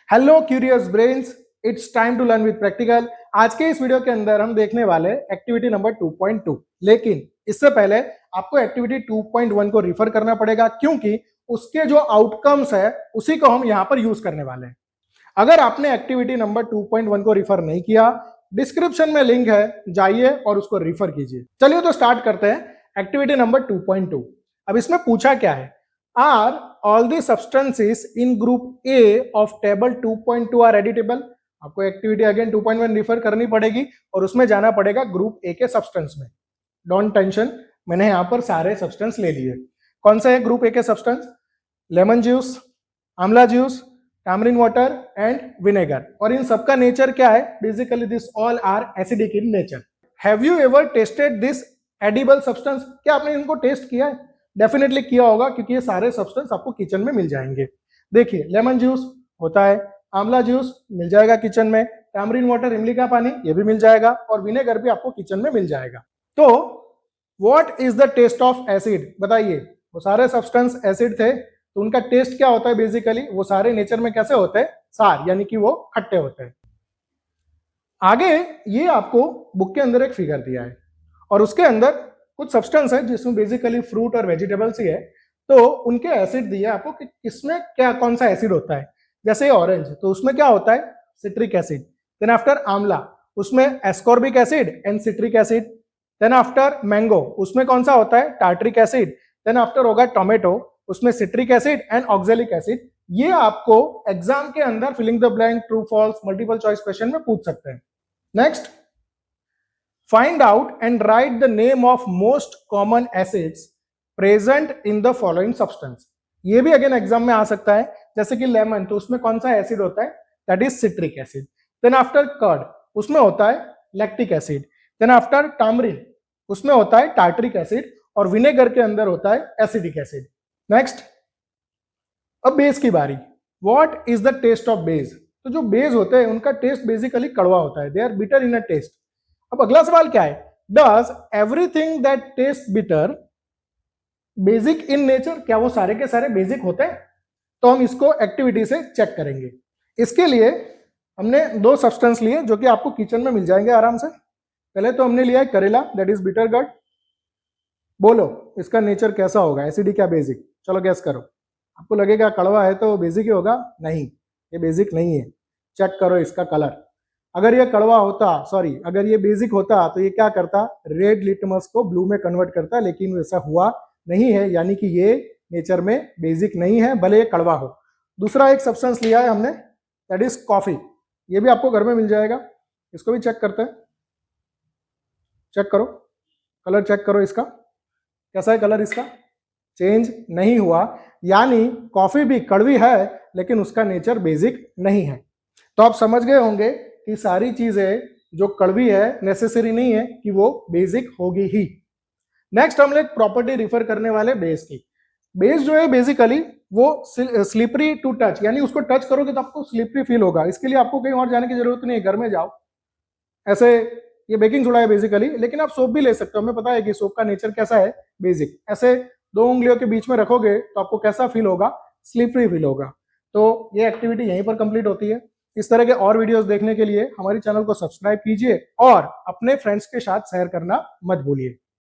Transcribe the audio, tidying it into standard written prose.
Hello curious brains, it's time to learn with practical. आज के इस वीडियो के अंदर हम देखने वाले एक्टिविटी नंबर 2.2। लेकिन इससे पहले आपको एक्टिविटी 2.1 को रिफर करना पड़ेगा, क्योंकि उसके जो आउटकम्स है उसी को हम यहां पर यूज करने वाले हैं। अगर आपने एक्टिविटी नंबर 2.1 को रिफर नहीं किया, डिस्क्रिप्शन में लिंक है, जाइए और उसको रिफर कीजिए। चलिए तो स्टार्ट करते हैं एक्टिविटी नंबर 2.2। अब इसमें पूछा क्या है, are all the substances in group A of table 2.2 are edible. आपको एक्टिविटी अगेन 2.1 रिफर करनी पड़ेगी और उसमें जाना पड़ेगा ग्रुप ए के सब्सटेंस में। डोंट टेंशन, मैंने यहां पर सारे सब्सटेंस ले लिए। कौन सा है ग्रुप ए के substance? Lemon juice, amla juice, tamarind water and vinegar. और इन सबका नेचर क्या है? Basically this all are acidic in nature. Have you ever tested this edible substance? क्या आपने इनको टेस्ट किया है? डेफिनेटली किया होगा, क्योंकि ये सारे सब्सटेंस आपको किचन में मिल जाएंगे। देखिए, लेमन जूस होता है, आंवला जूस मिल जाएगा किचन में, टैमरिन वाटर इमली का पानी ये भी मिल जाएगा, और विनेगर भी आपको किचन में मिल जाएगा। तो what is the taste of acid? बताइए, वो सारे सब्सटेंस एसिड थे, तो उनका टेस्ट क्या होता है? बेसिकली वो सारे नेचर में कैसे होते हैं? सार, यानी कि वो खट्टे होते हैं। आगे ये आपको बुक के अंदर एक फिगर दिया है और उसके अंदर कुछ सब्सटेंस है जिसमें बेसिकली फ्रूट और वेजिटेबल्स ही है, तो उनके एसिड दिए आपको कि किसमें क्या कौन सा एसिड होता है। जैसे ऑरेंज, तो उसमें क्या होता है? Citric acid. Then after amla, उसमें ascorbic acid and citric acid. Then after mango, उसमें कौन सा होता है? Tartaric acid. देन आफ्टर होगा टोमेटो, उसमें citric acid and oxalic acid. ये आपको एग्जाम के अंदर filling the blank, true false, multiple choice question में पूछ सकते हैं। Next, find out and write the name of most common acids present in the following substance। ये भी अगेन एग्जाम में आ सकता है। जैसे कि लेमन, तो उसमें कौन सा एसिड होता है? That is citric acid. Then after curd, उसमें होता है lactic acid. Then after tamarind, उसमें होता है टार्ट्रिक एसिड, और विनेगर के अंदर होता है एसिडिक एसिड। नेक्स्ट, अब बेस की बारी। What is the taste of base? तो जो बेस होते हैं उनका टेस्ट बेसिकली कड़वा होता है, they are bitter in a taste. अब अगला सवाल क्या है? Does everything that taste bitter basic in nature? क्या वो सारे के सारे बेसिक होते हैं? तो हम इसको एक्टिविटी से चेक करेंगे। इसके लिए हमने दो सब्सटेंस लिए जो कि आपको किचन में मिल जाएंगे आराम से। पहले तो हमने लिया है करेला, दैट इज बिटर गॉड। बोलो इसका नेचर कैसा होगा, एसिडिक या बेसिक? चलो गैस करो। आपको लगेगा कड़वा है तो बेसिक ही होगा, नहीं, ये बेसिक नहीं है। चेक करो इसका कलर। अगर ये कड़वा होता, सॉरी, अगर ये बेसिक होता तो ये क्या करता? रेड लिटमस को ब्लू में कन्वर्ट करता, लेकिन वैसा हुआ नहीं है, यानी कि ये नेचर में बेसिक नहीं है, भले ये कड़वा हो। दूसरा एक सब्सटेंस लिया है हमने, दैट इज कॉफी। ये भी आपको घर में मिल जाएगा, इसको भी चेक करते हैं। चेक करो, कलर चेक करो इसका, कैसा है कलर इसका? चेंज नहीं हुआ, यानी कॉफी भी कड़वी है लेकिन उसका नेचर बेसिक नहीं है। तो आप समझ गए होंगे कि सारी चीजें जो कड़वी है नेसेसरी नहीं है कि वो बेसिक होगी ही। नेक्स्ट हम लोग प्रॉपर्टी रिफर करने वाले बेस की। बेस जो है बेसिकली वो स्लिपरी टू टच, यानी उसको टच करोगे तो आपको स्लिपरी फील होगा। इसके लिए आपको कहीं और जाने की जरूरत नहीं है, घर में जाओ। ऐसे ये बेकिंग सोडा है बेसिकली, लेकिन आप सोप भी ले सकते हो। हमें पता है कि सोप का नेचर कैसा है, बेसिक। ऐसे दो उंगलियों के बीच में रखोगे तो आपको कैसा फील होगा? स्लिपरी फील होगा। तो ये एक्टिविटी यहीं पर कंप्लीट होती है। इस तरह के और वीडियोस देखने के लिए हमारे चैनल को सब्सक्राइब कीजिए और अपने फ्रेंड्स के साथ शेयर करना मत भूलिए।